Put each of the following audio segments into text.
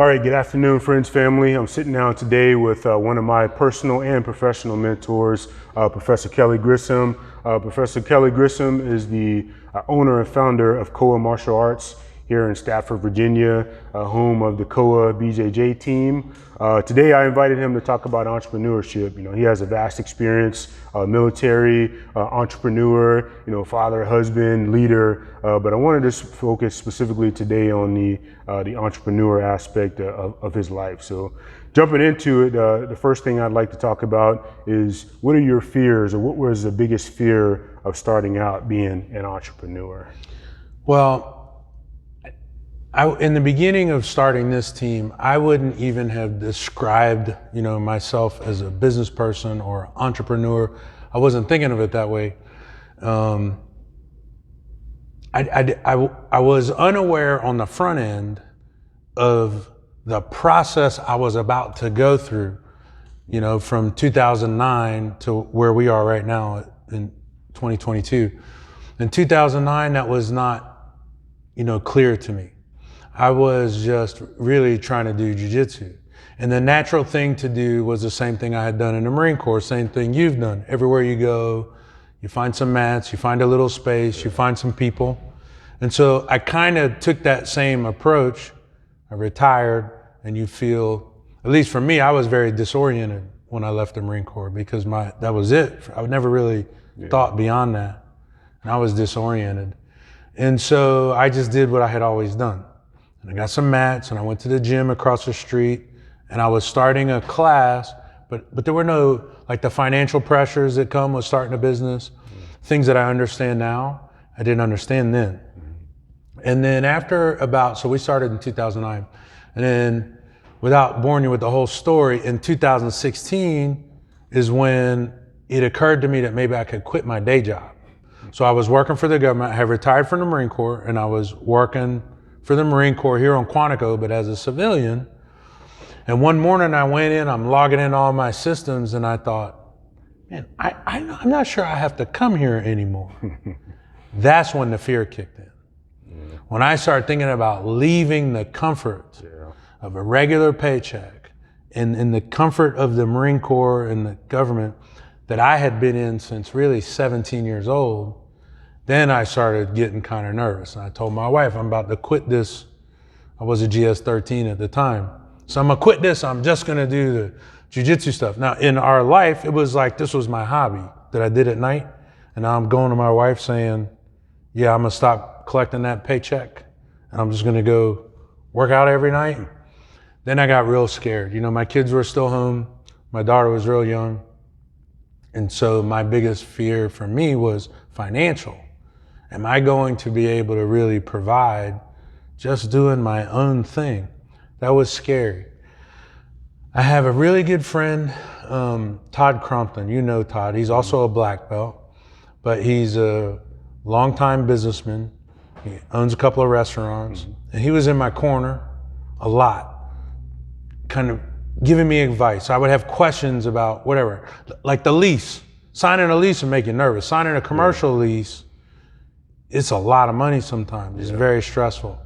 All right, good afternoon, friends, family. I'm sitting down today with one of my personal and professional mentors, Professor Kelly Grissom. Professor Kelly Grissom is the owner and founder of KOA Martial Arts here in Stafford, Virginia, home of the KOA BJJ team. Today I invited him to talk about entrepreneurship. You know, he has a vast experience, military, entrepreneur, you know, father, husband, leader, but I wanted to focus specifically today on the entrepreneur aspect of his life. So jumping into it, the first thing I'd like to talk about is what are your fears, or what was the biggest fear of starting out being an entrepreneur? Well, in the beginning of starting this team, I wouldn't even have described, myself as a business person or entrepreneur. I wasn't thinking of it that way. I was unaware on the front end of the process I was about to go through, from 2009 to where we are right now in 2022. In 2009, that was not, clear to me. I was just really trying to do jiu-jitsu. And the natural thing to do was the same thing I had done in the Marine Corps, same thing you've done. Everywhere you go, you find some mats, you find a little space, you find some people. And so I kind of took that same approach. I retired, and you feel, at least for me, I was very disoriented when I left the Marine Corps because that was it. I never really thought beyond that. And I was disoriented. And so I just did what I had always done. And I got some mats, and I went to the gym across the street, and I was starting a class, but there were no, the financial pressures that come with starting a business, things that I understand now, I didn't understand then. And then so we started in 2009, and then without boring you with the whole story, in 2016 is when it occurred to me that maybe I could quit my day job. So I was working for the government, I had retired from the Marine Corps, and I was working for the Marine Corps here on Quantico, but as a civilian. And one morning I went in, I'm logging in all my systems, and I thought, man, I'm not sure I have to come here anymore. That's when the fear kicked in. When I started thinking about leaving the comfort of a regular paycheck and in the comfort of the Marine Corps and the government that I had been in since really 17 years old, then I started getting kind of nervous. And I told my wife, I'm about to quit this. I was a GS-13 at the time. So I'm gonna quit this, I'm just gonna do the jiu-jitsu stuff. Now in our life, it was like this was my hobby that I did at night. And now I'm going to my wife saying, yeah, I'm gonna stop collecting that paycheck and I'm just gonna go work out every night. Then I got real scared. My kids were still home. My daughter was real young. And so my biggest fear for me was financial. Am I going to be able to really provide just doing my own thing? That was scary. I have a really good friend, Todd Crumpton. You know Todd. He's also a black belt, but he's a longtime businessman. He owns a couple of restaurants. And he was in my corner a lot, kind of giving me advice. I would have questions about whatever, like the lease. Signing a lease would make you nervous. Signing a commercial lease, it's a lot of money sometimes. It's very stressful.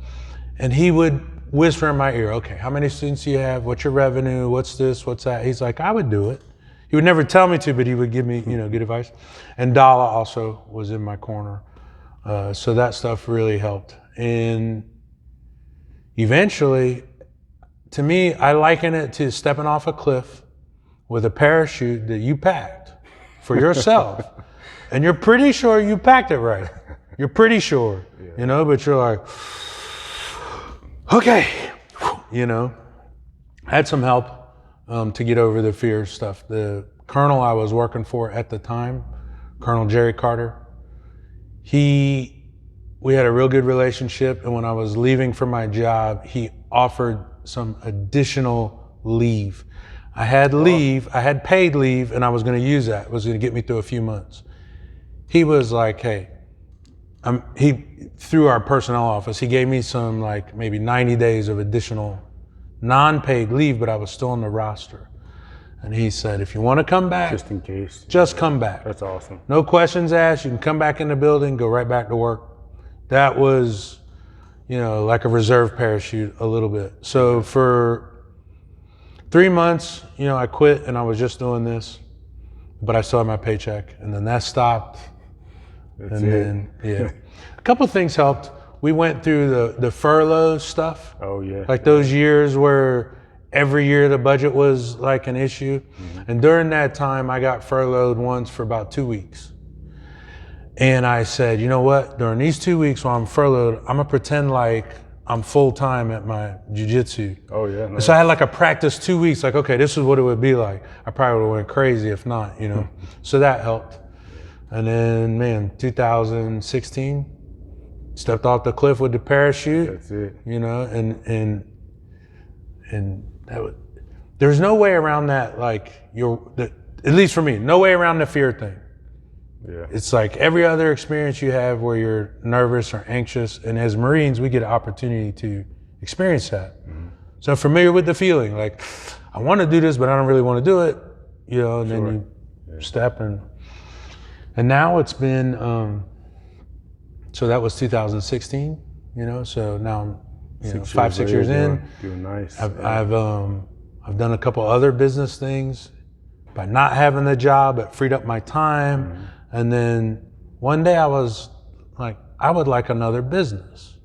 And he would whisper in my ear, okay, how many students do you have? What's your revenue? What's this? What's that? He's like, I would do it. He would never tell me to, but he would give me, good advice. And Dalla also was in my corner. So that stuff really helped. And eventually, to me, I liken it to stepping off a cliff with a parachute that you packed for yourself. And you're pretty sure you packed it right. You're pretty sure, but you're like, okay, I had some help to get over the fear stuff. The colonel I was working for at the time, Colonel Jerry Carter, we had a real good relationship. And when I was leaving for my job, he offered some additional leave. I had leave, I had paid leave, and I was gonna use that. It was gonna get me through a few months. He was like, hey, through our personnel office, he gave me some maybe 90 days of additional non-paid leave, but I was still on the roster. And he said, if you want to come back, just in case, just come back. That's awesome. No questions asked. You can come back in the building, go right back to work. That was, like a reserve parachute a little bit. So for 3 months, I quit and I was just doing this, but I still had my paycheck, and then that stopped. Then a couple of things helped. We went through the furlough stuff. Oh yeah. Like those years where every year the budget was like an issue. And during that time, I got furloughed once for about 2 weeks. And I said, you know what? During these 2 weeks while I'm furloughed, I'm gonna pretend like I'm full-time at my jiu-jitsu. Oh yeah. Nice. So I had like a practice 2 weeks, like, okay, this is what it would be like. I probably would have went crazy if not, So that helped. And then, 2016, stepped off the cliff with the parachute. That's it. And that was, there's no way around that. Like at least for me, no way around the fear thing. Yeah. It's like every other experience you have where you're nervous or anxious, and as Marines, we get an opportunity to experience that. So I'm familiar with the feeling, like I want to do this, but I don't really want to do it, and then you step and now it's been, so that was 2016, so now I'm 6 years in. Doing nice. I've done a couple other business things. By not having the job, it freed up my time. And then one day I was like, I would like another business.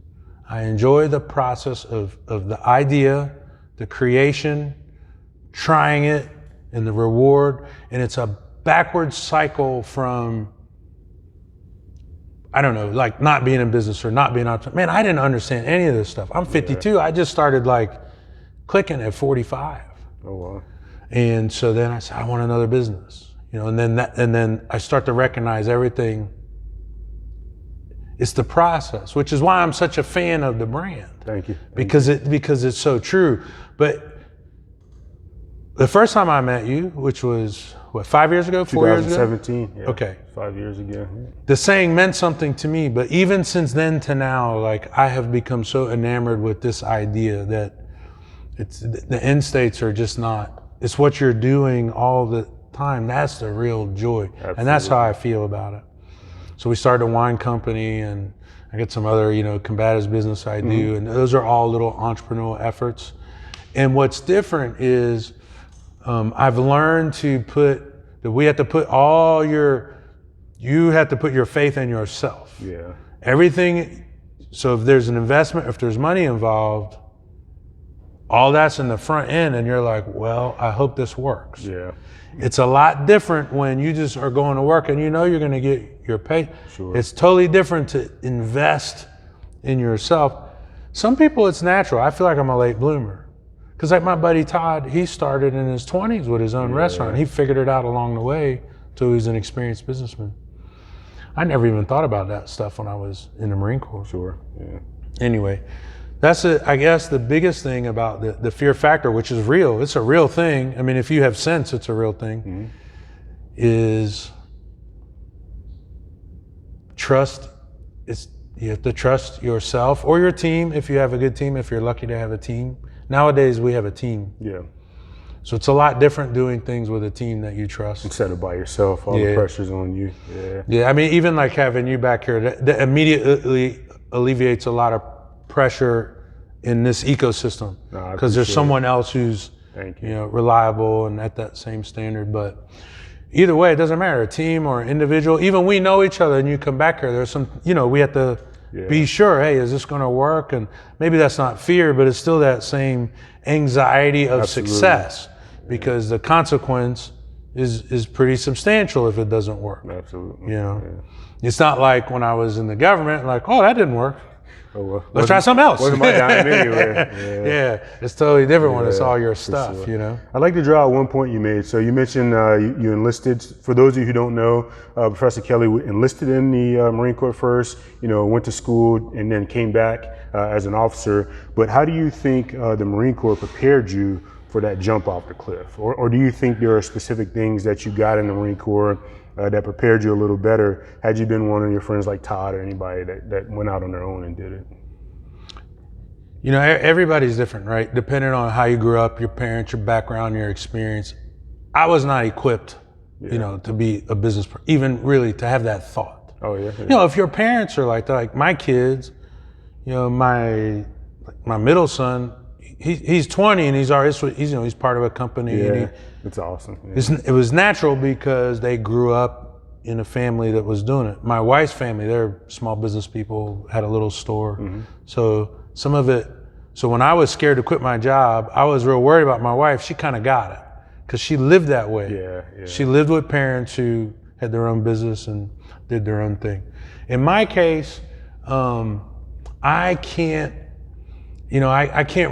I enjoy the process of the idea, the creation, trying it, and the reward. And it's a backward cycle from, I don't know, like not being in business or not being entrepreneur. Man, I didn't understand any of this stuff. I'm 52. Yeah. I just started like clicking at 45. Oh wow. And so then I said, I want another business, and then I start to recognize everything. It's the process, which is why I'm such a fan of the brand. Thank you. Because it's so true. But the first time I met you, which was what, 5 years ago, 4 years ago? 2017. Yeah. Okay. 5 years ago. Yeah. The saying meant something to me, but even since then to now, like I have become so enamored with this idea that it's the end states are just not. It's what you're doing all the time. That's the real joy. Absolutely. And that's how I feel about it. So we started a wine company, and I get some other, combatives business I do, and those are all little entrepreneurial efforts. And what's different is I've learned you have to put your faith in yourself. Yeah. Everything, so if there's an investment, if there's money involved, all that's in the front end, and you're like, well, I hope this works. Yeah. It's a lot different when you just are going to work and you're going to get your pay. Sure. It's totally different to invest in yourself. Some people, it's natural. I feel like I'm a late bloomer. Because like my buddy Todd, he started in his 20s with his own restaurant. He figured it out along the way till he was an experienced businessman. I never even thought about that stuff when I was in the Marine Corps. Sure. Yeah. Anyway. That's I guess the biggest thing about the fear factor, which is real. It's a real thing. I mean, if you have sense, it's a real thing. Is trust. You have to trust yourself or your team if you have a good team. If you're lucky to have a team. Nowadays, we have a team. Yeah. So it's a lot different doing things with a team that you trust. Instead of by yourself, all the pressure's on you. Yeah. Yeah. I mean, even like having you back here, that immediately alleviates a lot of pressure in this ecosystem because there's someone else who's reliable and at that same standard. But either way, it doesn't matter, a team or an individual. Even we know each other, and you come back here. There's some, we have to be sure. Hey, is this going to work? And maybe that's not fear, but it's still that same anxiety of success because the consequence is pretty substantial if it doesn't work. Absolutely. It's not like when I was in the government, like, oh, that didn't work. Oh, well, let's try something else. Wasn't my dime anyway. Yeah, it's totally different when it's all your stuff, sure. I'd like to draw out one point you made. So you mentioned you enlisted. For those of you who don't know, Professor Kelly enlisted in the Marine Corps first, went to school and then came back as an officer. But how do you think the Marine Corps prepared you for that jump off the cliff? Or do you think there are specific things that you got in the Marine Corps that prepared you a little better had you been one of your friends like Todd or anybody that went out on their own and did it? Everybody's different, right? Depending on how you grew up, your parents, your background, your experience. I was not equipped, to be a business person, even really to have that thought. Oh yeah. If your parents are like my kids, you know, my middle son, he's 20 and he's part of a company. Yeah, and it's awesome. Yeah. it was natural because they grew up in a family that was doing it. My wife's family, they're small business people, had a little store. So some of it, so when I was scared to quit my job, I was real worried about my wife. She kind of got it because she lived that way. Yeah. She lived with parents who had their own business and did their own thing. In my case, I can't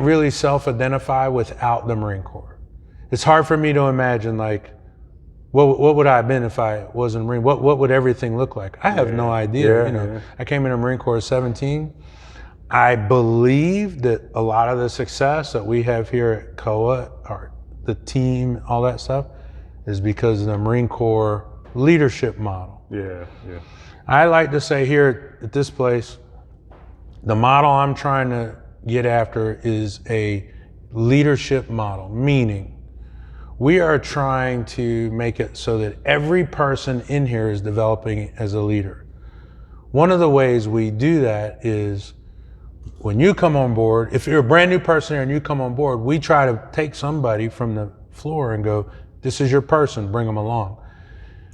really self-identify without the Marine Corps. It's hard for me to imagine, like, what would I have been if I wasn't Marine? What would everything look like? I have no idea. I came in the Marine Corps at 17. I believe that a lot of the success that we have here at KOA, or the team, all that stuff, is because of the Marine Corps leadership model. Yeah. I like to say here at this place, the model I'm trying to get after is a leadership model, meaning we are trying to make it so that every person in here is developing as a leader. One of the ways we do that is when you come on board, if you're a brand new person here and you come on board, we try to take somebody from the floor and go, this is your person, bring them along.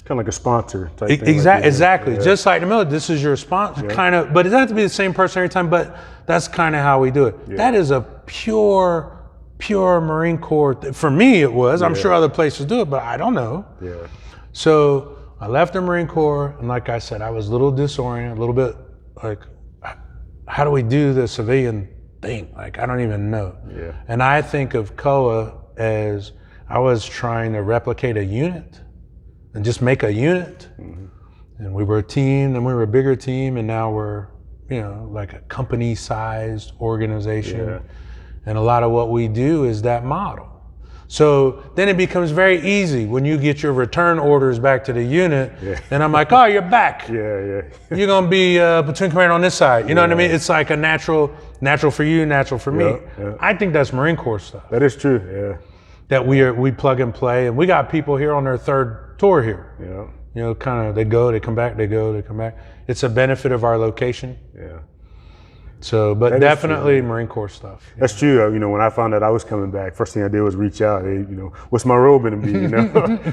Kind of like a sponsor type thing. Exactly. Yeah. Just like the military, this is your sponsor, kind of, but it doesn't have to be the same person every time, but that's kind of how we do it. Yeah. That is a pure Marine Corps. For me, it was. I'm sure other places do it, but I don't know. Yeah. So I left the Marine Corps, and like I said, I was a little disoriented, a little bit like, how do we do the civilian thing? Like, I don't even know. Yeah. And I think of KOA as I was trying to replicate a unit and just make a unit. And we were a team, then we were a bigger team, and now we're, like a company-sized organization. Yeah. And a lot of what we do is that model. So then it becomes very easy when you get your return orders back to the unit, and I'm like, oh, you're back. Yeah. You're gonna be platoon commander on this side. You know what I mean? It's like a natural for you, natural for me. Yeah. I think that's Marine Corps stuff. That is true, yeah. That we plug and play, and we got people here on their third tour here. Yeah. Kind of, they go, they come back, they go, they come back. It's a benefit of our location. Yeah. So, but definitely Marine Corps stuff. That's true. When I found out I was coming back, first thing I did was reach out. Hey, what's my role going to be?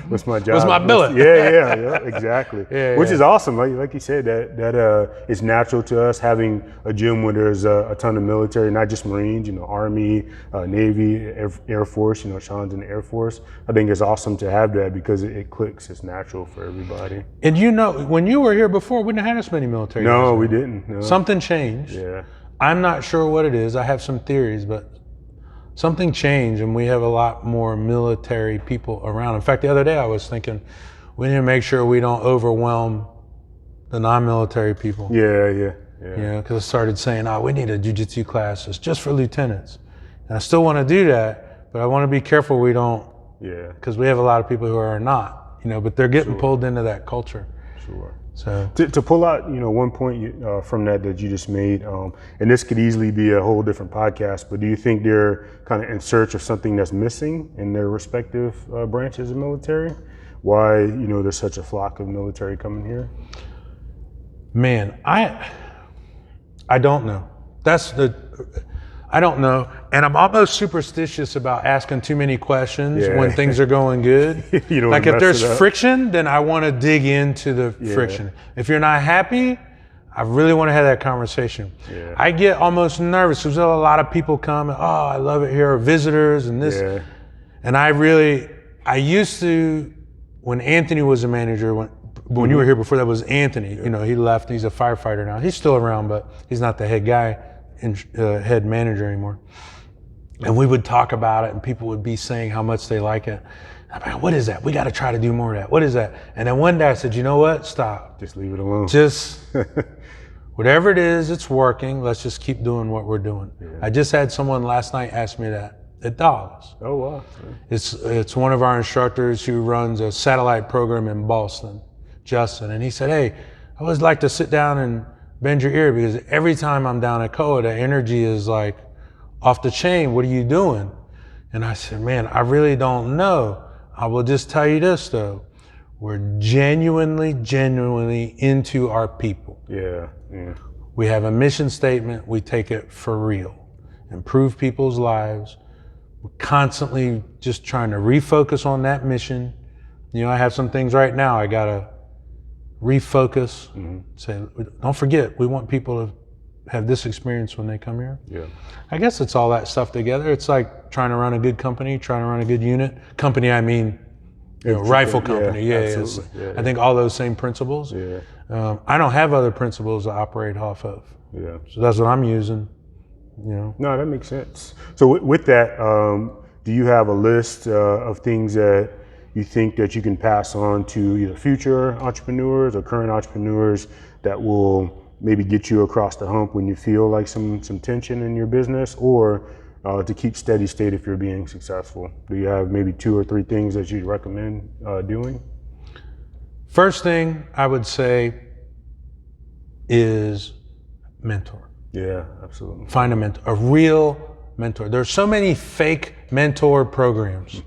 What's my job? What's my billet? Yeah, exactly. Which is awesome. Like you said, that it's natural to us having a gym where there's a ton of military, not just Marines. Army, Navy, Air Force. Sean's in the Air Force. I think it's awesome to have that because it clicks. It's natural for everybody. And when you were here before, we didn't have this many military. No, we didn't. No. Something changed. Yeah. I'm not sure what it is. I have some theories, but something changed and we have a lot more military people around. In fact, the other day I was thinking we need to make sure we don't overwhelm the non-military people. Yeah. Because I started saying, we need a jiu-jitsu class. It's just for lieutenants. And I still want to do that, but I want to be careful we don't. Yeah. Because we have a lot of people who are not, but they're getting pulled into that culture. Sure. So to pull out, one point from that you just made, and this could easily be a whole different podcast, but do you think they're kind of in search of something that's missing in their respective branches of military? Why, there's such a flock of military coming here? Man, I don't know. I don't know. And I'm almost superstitious about asking too many questions when things are going good. Like if there's friction, then I want to dig into the friction. If you're not happy, I really want to have that conversation. Yeah. I get almost nervous because a lot of people come, I love it here, visitors and this. Yeah. And I used to, when Anthony was a manager, when you were here before, that was Anthony. He left, he's a firefighter now. He's still around, but he's not the head guy. Head manager anymore. And we would talk about it and people would be saying how much they like it. I'm like, what is that? We got to try to do more of that. What is that? And then one day I said, you know what? Stop. Just leave it alone. Just whatever it is, it's working. Let's just keep doing what we're doing. Yeah. I just had someone last night ask me that at Dallas. Oh, wow. It's one of our instructors who runs a satellite program in Boston, Justin. And he said, hey, I always like to sit down and bend your ear because every time I'm down at KOA, the energy is like off the chain. What are you doing? And I said, man, I really don't know. I will just tell you this though. We're genuinely into our people. Yeah. We have a mission statement. We take it for real. Improve people's lives. We're constantly just trying to refocus on that mission. You know, I have some things right now I gotta refocus. Say, don't forget, we want people to have this experience when they come here. Yeah. I guess it's all that stuff together. It's like trying to run a good company, trying to run a good unit. Company, I mean, you know, rifle company. Yeah. I think all those same principles. Yeah. I don't have other principles to operate off of. Yeah. So that's what I'm using. You know. No, that makes sense. So with that, do you have a list of things that you think that you can pass on to either future entrepreneurs or current entrepreneurs that will maybe get you across the hump when you feel like some tension in your business, or to keep steady state if you're being successful? Do you have maybe 2 or 3 things that you'd recommend doing? First thing I would say is mentor. Yeah, absolutely. Find a mentor, a real mentor. There's so many fake mentor programs,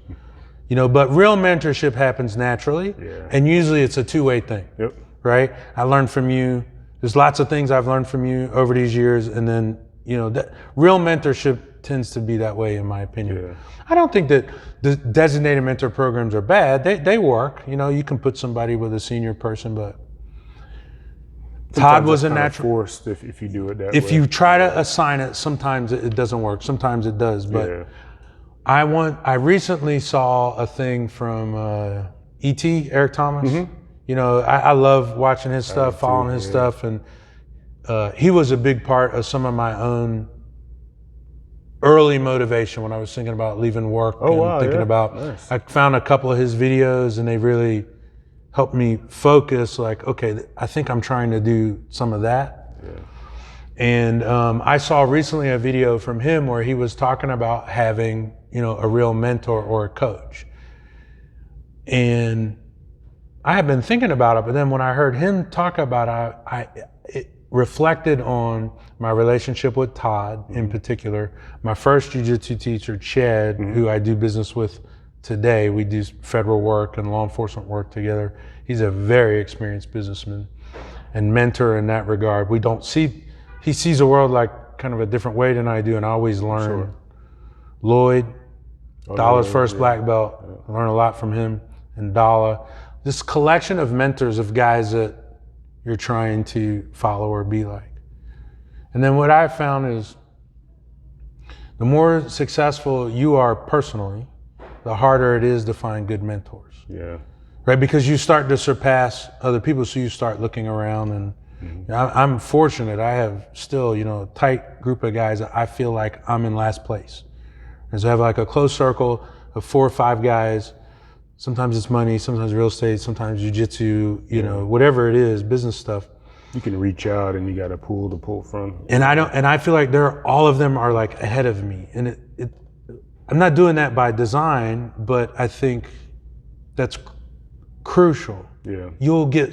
you know, but real mentorship happens naturally, and usually it's a two-way thing. Yep. Right? I learned from you. There's lots of things I've learned from you over these years, and then, you know, that real mentorship tends to be that way, in my opinion. Yeah. I don't think that the designated mentor programs are bad. They work. You know, you can put somebody with a senior person, but Todd was a natural. Forced if you do it that way. If you try to assign it, sometimes it doesn't work. Sometimes it does. But I recently saw a thing from E.T. Eric Thomas. You know, I love watching his stuff, following his stuff, and he was a big part of some of my own early motivation when I was thinking about leaving work thinking about. Nice. I found a couple of his videos, and they really helped me focus. Like, okay, I think I'm trying to do some of that. Yeah. And I saw recently a video from him where he was talking about having, you know, a real mentor or a coach, and I had been thinking about it, but then when I heard him talk about it, it reflected on my relationship with Todd in particular, my first jiu-jitsu teacher, Chad, who I do business with today. We do federal work and law enforcement work together. He's a very experienced businessman and mentor in that regard. He sees the world like kind of a different way than I do, and I always learn. Sure. Lloyd, Dalla's first black belt. I learned a lot from him, and Dalla. This collection of mentors, of guys that you're trying to follow or be like. And then what I found is the more successful you are personally, the harder it is to find good mentors. Yeah. Right? Because you start to surpass other people, so you start looking around, and I'm fortunate. I have still, you know, a tight group of guys that I feel like I'm in last place. And so I have like a close circle of 4 or 5 guys. Sometimes it's money, sometimes real estate, sometimes jiu-jitsu, you know, whatever it is, business stuff. You can reach out and you got a pool to pull from. And I feel like all of them are like ahead of me. And I'm not doing that by design, but I think that's crucial. Yeah. You'll get,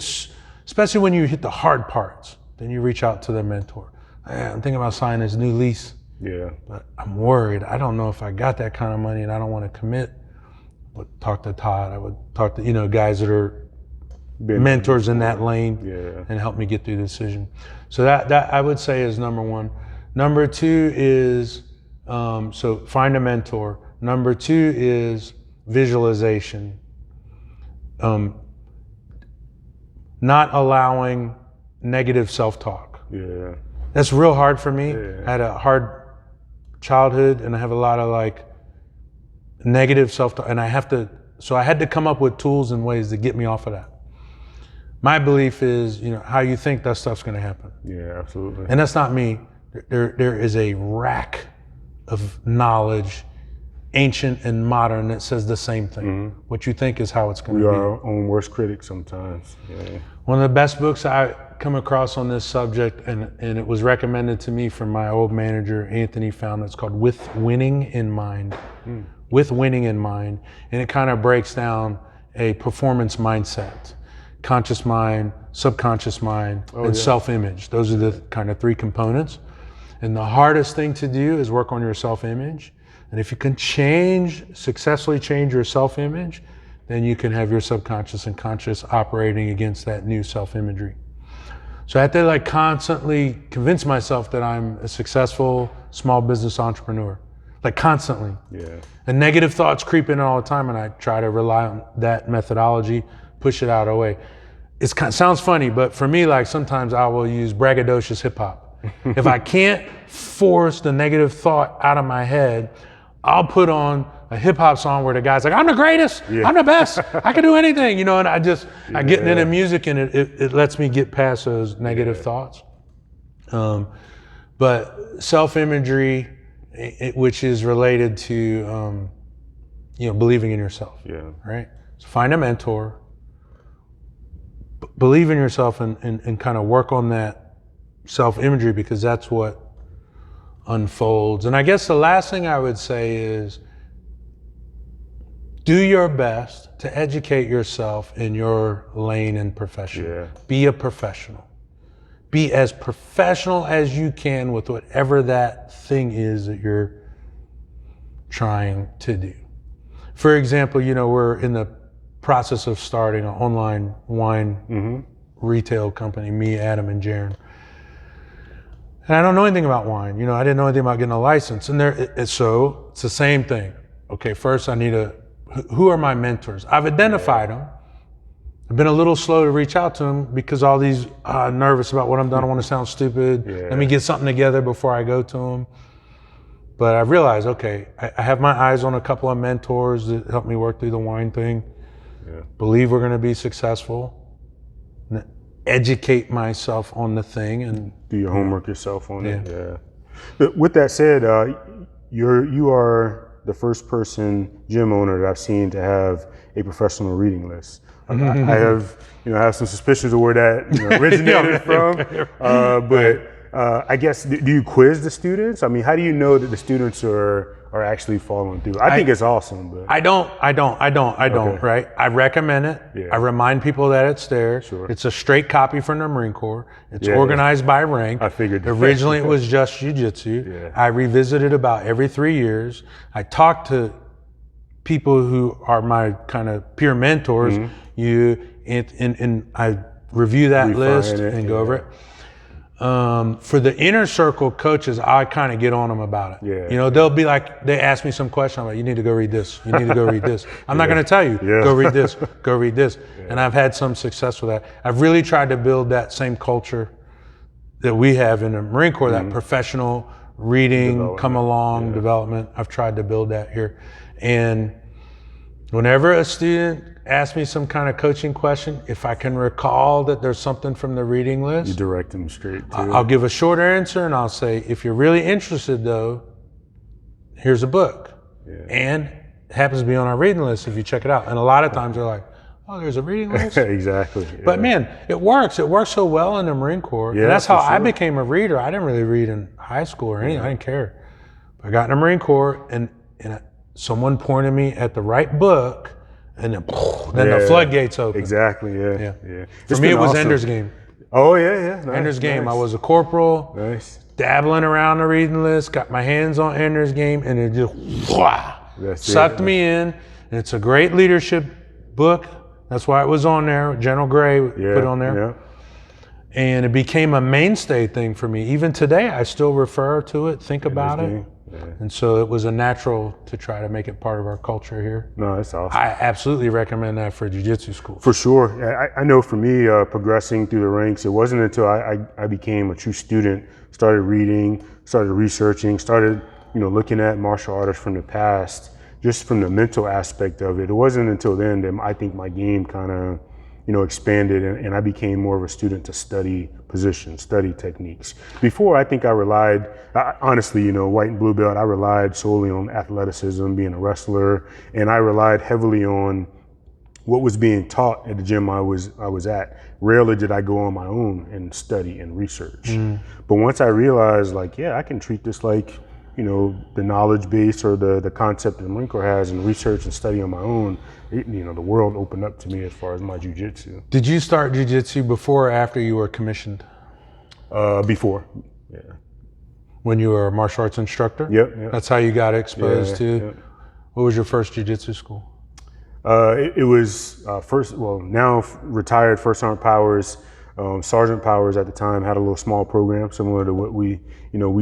especially when you hit the hard parts, then you reach out to the mentor. I'm thinking about signing this new lease. Yeah. But I'm worried. I don't know if I got that kind of money, and I don't want to commit. Would talk to Todd. I would talk to, you know, guys that are mentors in that lane, and help me get through the decision. So that I would say is number 1. Number 2 is so find a mentor. Number 2 is visualization. Not allowing negative self-talk. Yeah. That's real hard for me. Yeah. I had a hard childhood, and I have a lot of like negative self-talk, and I had to come up with tools and ways to get me off of that. My belief is, you know, how you think that stuff's going to happen. Yeah, absolutely. And that's not me. There is a rack of knowledge, ancient and modern, that says the same thing. What you think is how it's going to be. We are our own worst critics sometimes. Yeah. One of the best books I come across on this subject, and it was recommended to me from my old manager, Anthony, found it's called With Winning in Mind. With Winning in Mind. And it kind of breaks down a performance mindset. Conscious mind, subconscious mind, and self-image. Those are the kind of 3 components. And the hardest thing to do is work on your self-image. And if you can successfully change your self-image, then you can have your subconscious and conscious operating against that new self-imagery. So I had to like constantly convince myself that I'm a successful small business entrepreneur, like constantly. Yeah. And negative thoughts creep in all the time, and I try to rely on that methodology, push it out of the way. It sounds funny, but for me, like sometimes I will use braggadocious hip hop. If I can't force the negative thought out of my head, I'll put on a hip hop song where the guy's like, I'm the greatest, I'm the best, I can do anything, you know, and I get into music and it lets me get past those negative thoughts. But self-imagery, which is related to, you know, believing in yourself, right? So find a mentor, believe in yourself and kind of work on that self-imagery, because that's what unfolds. And I guess the last thing I would say is do your best to educate yourself in your lane and profession. Be a professional. Be as professional as you can with whatever that thing is that you're trying to do. For example, you know, we're in the process of starting an online wine retail company, me, Adam, and Jaron. And I don't know anything about wine. You know, I didn't know anything about getting a license. And so it's the same thing. Okay, first I need who are my mentors? I've identified them. I've been a little slow to reach out to them because all these nervous about what I'm doing. I don't want to sound stupid. Let me get something together before I go to them. But I realized, okay, I have my eyes on a couple of mentors that help me work through the wine thing. Believe we're going to be successful. Educate myself on the thing and do your homework yourself on it. But with that said, you are the first gym owner that I've seen to have a professional reading list. I have some suspicions of where that originated from. But I guess, do you quiz the students? I mean, how do you know that the students are actually following through? I think it's awesome, but I don't, right? I recommend it. I remind people that it's there. It's a straight copy from the Marine Corps. It's organized by rank. I figured that. Originally it was just jiu-jitsu. I revisit it about every 3 years. I talk to people who are my kind of peer mentors, and I review that list and go over it. For the inner circle coaches, I kind of get on them about it. You know, they'll be like, they ask me some question, I'm like, you need to go read this. You need to go read this. I'm not going to tell you, go read this, go read this. And I've had some success with that. I've really tried to build that same culture that we have in the Marine Corps, that professional reading, come along development. I've tried to build that here. And whenever a student asks me some kind of coaching question, if I can recall that there's something from the reading list, you direct them straight to I'll give a short answer and I'll say, if you're really interested though, here's a book. And it happens to be on our reading list if you check it out. And a lot of times they're like, oh, there's a reading list? Exactly. But man, it works. It works so well in the Marine Corps. And that's how I became a reader. I didn't really read in high school or anything. I didn't care. But I got in the Marine Corps and someone pointed me at the right book, and then the floodgates open. Exactly, For me, it was Ender's Game. Oh, Nice, Ender's Game. I was a corporal, dabbling around the reading list, got my hands on Ender's Game, and it just sucked me in. And it's a great leadership book. That's why it was on there. General Gray put it on there. And it became a mainstay thing for me. Even today, I still refer to it, think about it. And so it was a natural to try to make it part of our culture here. No, that's awesome. I absolutely recommend that for jiu-jitsu school. For sure. I know for me, progressing through the ranks, it wasn't until I became a true student, started reading, started researching, started looking at martial artists from the past, just from the mental aspect of it. It wasn't until then that I think my game kind of expanded and I became more of a student to study positions, study techniques. Before, I think I relied, honestly, white and blue belt, I relied solely on athleticism, being a wrestler, and I relied heavily on what was being taught at the gym I was at. Rarely did I go on my own and study and research. But once I realized, I can treat this like, the knowledge base or the concept that the Marine Corps has and research and study on my own, the world opened up to me as far as my jiu-jitsu. Did you start jiu-jitsu before or after you were commissioned? Before, When you were a martial arts instructor? Yep. That's how you got exposed to? What was your first jiu-jitsu school? It was now retired First Sergeant Powers, Sergeant Powers at the time had a little small program similar to what we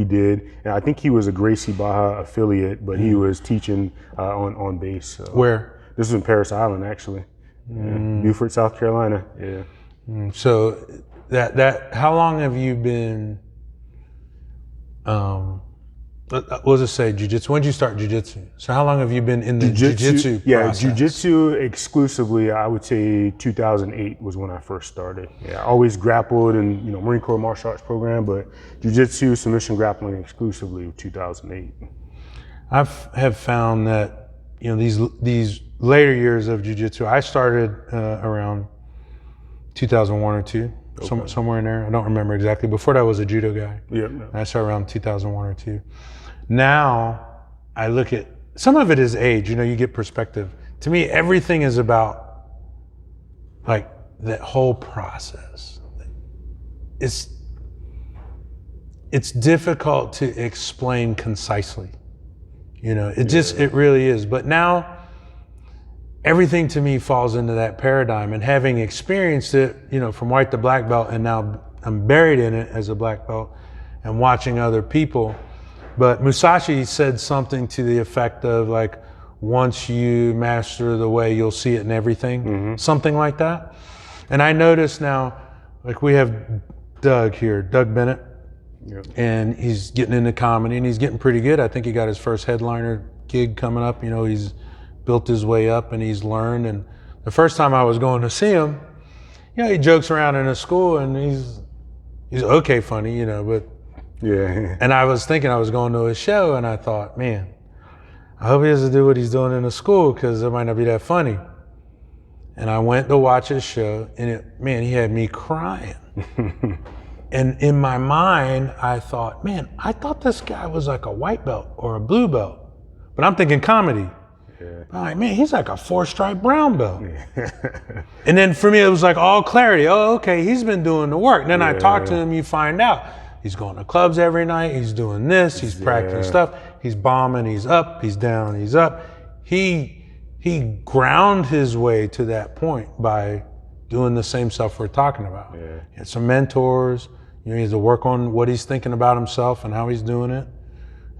did. And I think he was a Gracie Baja affiliate, but he was teaching on base. So. Where? This was in Paris Island, actually. Yeah. Beaufort, South Carolina. Yeah. So that how long have you been? We'll just say jiu-jitsu. When did you start jiu-jitsu? So how long have you been in the jiu-jitsu process? Jiu-jitsu exclusively, I would say 2008 was when I first started. Yeah, I always grappled in Marine Corps martial arts program, but jiu-jitsu, submission grappling exclusively 2008. I have found that these later years of jiu-jitsu, I started around 2001 or 2. Okay. Somewhere in there. I don't remember exactly. Before that, I was a judo guy. Yeah. I started around 2001 or 2. Now, I look at, some of it is age, you get perspective. To me, everything is about like that whole process. It's difficult to explain concisely. It really is. But now, everything to me falls into that paradigm, and having experienced it, from white to black belt, and now I'm buried in it as a black belt and watching other people. But Musashi said something to the effect of like, once you master the way, you'll see it in everything, something like that. And I notice now, like we have Doug here, Doug Bennett, and he's getting into comedy and he's getting pretty good. I think he got his first headliner gig coming up. He's built his way up and he's learned. And the first time I was going to see him, he jokes around in a school and he's okay funny, but yeah. And I was thinking I was going to a show and I thought, man, I hope he doesn't do what he's doing in the school because it might not be that funny. And I went to watch his show and he had me crying. And in my mind, I thought, man, I thought this guy was like a white belt or a blue belt, but I'm thinking comedy. Yeah. I'm like, man, he's like a 4-stripe brown belt. And then for me, it was like all clarity. Oh, okay, he's been doing the work. And then I talked to him, you find out he's going to clubs every night. He's doing this, he's practicing stuff. He's bombing, he's up, he's down, he's up. He ground his way to that point by doing the same stuff we're talking about. Yeah. He had some mentors. He has to work on what he's thinking about himself and how he's doing it.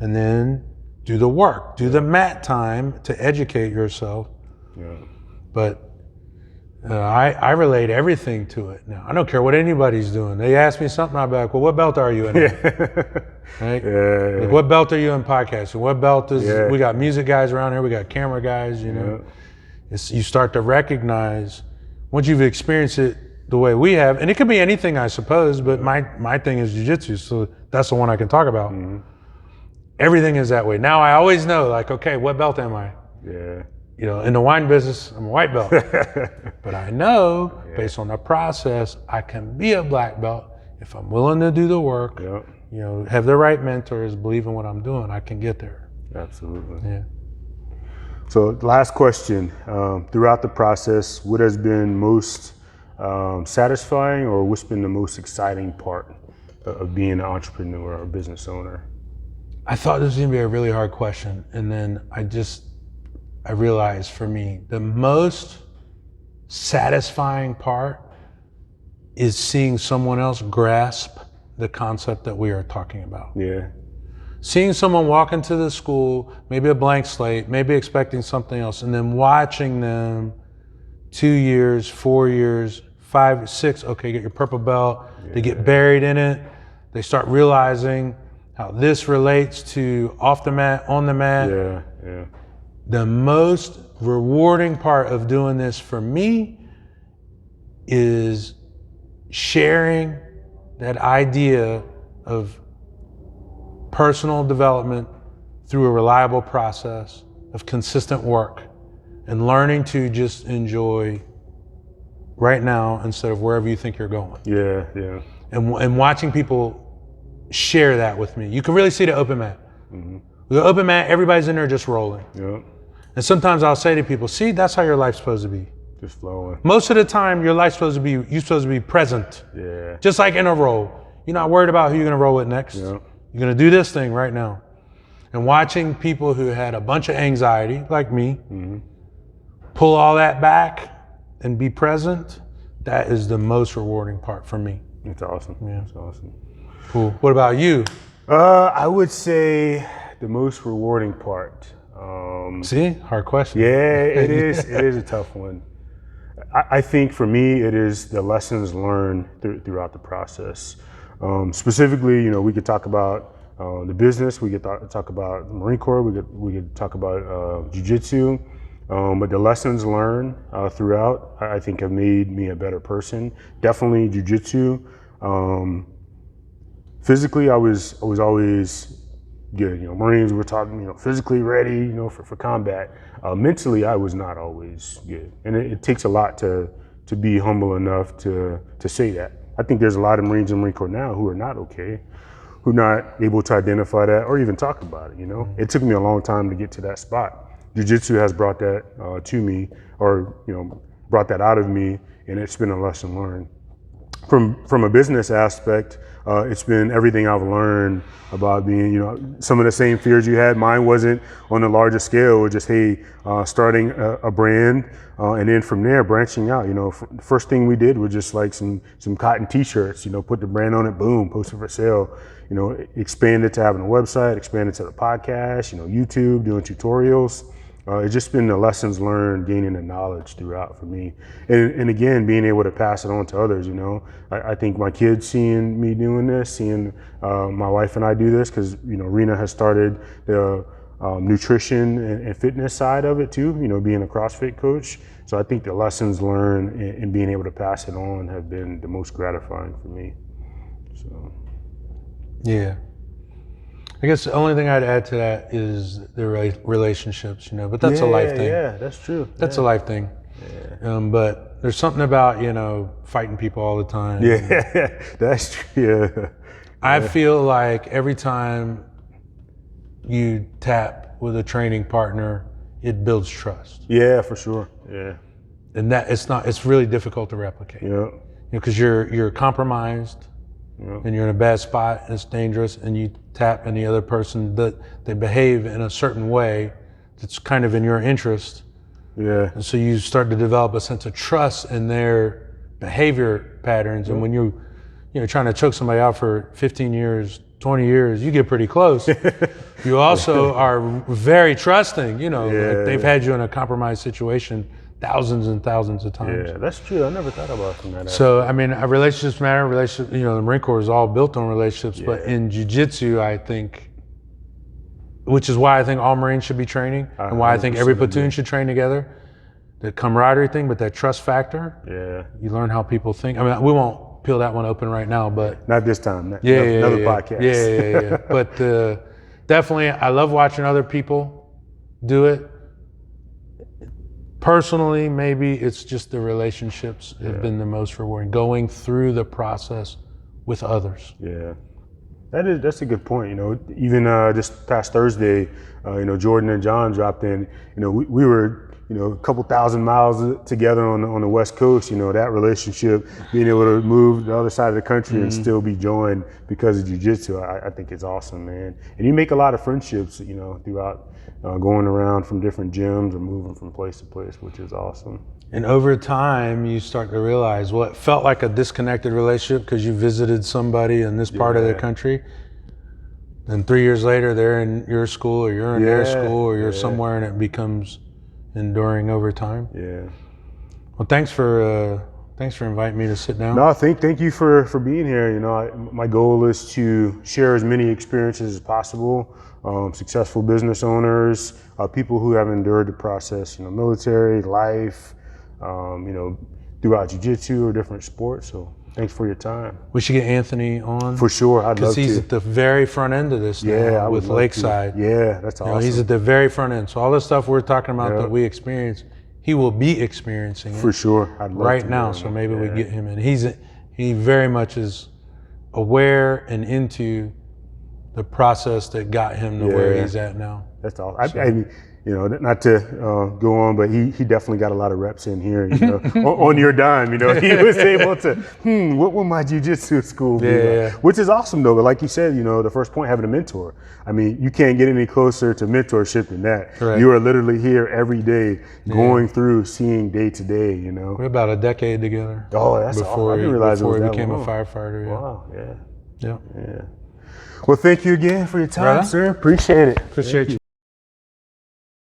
And then do the work, do the mat time to educate yourself. Yeah. But I relate everything to it now. I don't care what anybody's doing. They ask me something, I'll be like, well, what belt are you in? Right? Yeah. Like, what belt are you in podcasting? What belt is, we got music guys around here, we got camera guys, you start to recognize, once you've experienced it the way we have, and it could be anything, I suppose, but my thing is jiu-jitsu, so that's the one I can talk about. Everything is that way. Now I always know, like, okay, what belt am I? Yeah. In the wine business, I'm a white belt. But I know, based on the process, I can be a black belt if I'm willing to do the work, have the right mentors, believe in what I'm doing, I can get there. Absolutely. Yeah. So last question, throughout the process, what has been most satisfying or what's been the most exciting part of being an entrepreneur or business owner? I thought this was gonna be a really hard question. And then I realized for me, the most satisfying part is seeing someone else grasp the concept that we are talking about. Yeah. Seeing someone walk into the school, maybe a blank slate, maybe expecting something else, and then watching them 2 years, 4 years, 5, 6, okay, get your purple belt, they get buried in it, they start realizing how this relates to off the mat, on the mat. Yeah. The most rewarding part of doing this for me is sharing that idea of personal development through a reliable process of consistent work and learning to just enjoy right now instead of wherever you think you're going. Yeah. And watching people share that with me. You can really see the open mat. The open mat, everybody's in there just rolling. Yeah. And sometimes I'll say to people, see, that's how your life's supposed to be. Just flowing. Most of the time, your life's supposed to be, you're supposed to be present. Yeah. Just like in a roll. You're not worried about who you're gonna roll with next. Yeah. You're gonna do this thing right now. And watching people who had a bunch of anxiety, like me, pull all that back and be present, that is the most rewarding part for me. It's awesome. Yeah. It's awesome. Cool. What about you? I would say the most rewarding part. See, hard question. Yeah, it is. It is a tough one. I think for me, it is the lessons learned throughout the process. Specifically, you know, we could talk about the business. We could talk about Marine Corps. We could talk about jiu-jitsu. But the lessons learned throughout, I think, have made me a better person. Definitely jiu-jitsu. Physically, I was always good. You know, Marines were taught, you know, physically ready, you know, for combat. Mentally, I was not always good, and it takes a lot to be humble enough to say that. I think there's a lot of Marines in the Marine Corps now who are not okay, who are not able to identify that or even talk about it. You know, it took me a long time to get to that spot. Jiu-jitsu has brought that to me, or you know, brought that out of me, and it's been a lesson learned. From a business aspect, it's been everything I've learned about being, you know, some of the same fears you had. Mine wasn't on a larger scale, or just, hey, starting a brand, and then from there branching out. You know, first thing we did was just like some cotton T-shirts. You know, put the brand on it, boom, post it for sale. You know, expanded to having a website, expanded to the podcast. You know, YouTube, doing tutorials. It's just been the lessons learned, gaining the knowledge throughout for me. And again, being able to pass it on to others, you know. I think my kids seeing me doing this, seeing my wife and I do this, because, you know, Rena has started the nutrition and fitness side of it too, you know, being a CrossFit coach. So I think the lessons learned and being able to pass it on have been the most gratifying for me. So. Yeah. I guess the only thing I'd add to that is the relationships, you know, but that's a life thing. Yeah, that's true. That's a life thing. Yeah. But there's something about, you know, fighting people all the time. Yeah, that's true. Yeah. I feel like every time you tap with a training partner, it builds trust. Yeah, for sure. Yeah. And that it's really difficult to replicate. Yeah. You know, because you're compromised. Yeah. And you're in a bad spot, and it's dangerous, and you tap, and the other person, they behave in a certain way that's kind of in your interest. Yeah. And so you start to develop a sense of trust in their behavior patterns. And when you're trying to choke somebody out for 15 years, 20 years, you get pretty close. You also are very trusting, you know, like they've had you in a compromised situation thousands and thousands of times. Yeah, that's true. I never thought about it from that. So, I mean, relationships matter. You know, the Marine Corps is all built on relationships, but in jiu-jitsu, I think, which is why I think all Marines should be training, and why I think every platoon should train together, the camaraderie thing, but that trust factor. Yeah. You learn how people think. I mean, we won't peel that one open right now, but. Not this time. Another podcast. Yeah. But definitely, I love watching other people do it. Personally, maybe it's just the relationships have been the most rewarding, going through the process with others. Yeah, that's a good point. You know, even this past Thursday, you know, Jordan and John dropped in. You know, we were, you know, a couple thousand miles together on the West Coast. You know, that relationship, being able to move to the other side of the country and still be joined because of jiu-jitsu, I think it's awesome, man. And you make a lot of friendships, you know, throughout. Going around from different gyms or moving from place to place, which is awesome. And over time, you start to realize, well, it felt like a disconnected relationship because you visited somebody in this part of the country. Then 3 years later, they're in your school, or you're in their school, or you're somewhere, and it becomes enduring over time. Yeah. Well, thanks for inviting me to sit down. No, thank you for being here. You know, my goal is to share as many experiences as possible. Successful business owners, people who have endured the process, you know, military, life, you know, throughout jiu-jitsu or different sports. So thanks for your time. We should get Anthony on. For sure, I'd love to. Because he's at the very front end of this now with Lakeside. Yeah, that's awesome. You know, he's at the very front end. So all the stuff we're talking about that we experience, he will be experiencing it. For sure. I'd love right to now. So maybe we get him in. He very much is aware and into the process that got him to where he's at now. That's all. I mean, you know, not to go on, but he definitely got a lot of reps in here, you know, on your dime, you know, he was able to, what will my jiu-jitsu school be like? Which is awesome though, but like you said, you know, the first point, having a mentor. I mean, you can't get any closer to mentorship than that. Right. You are literally here every day, going through, seeing day to day, you know. We're about a decade together. Oh, that's awesome. I didn't realize before it was he became that a long. firefighter. Wow, yeah. Yeah. Yeah. Well, thank you again for your time, sir. Appreciate it. Appreciate you.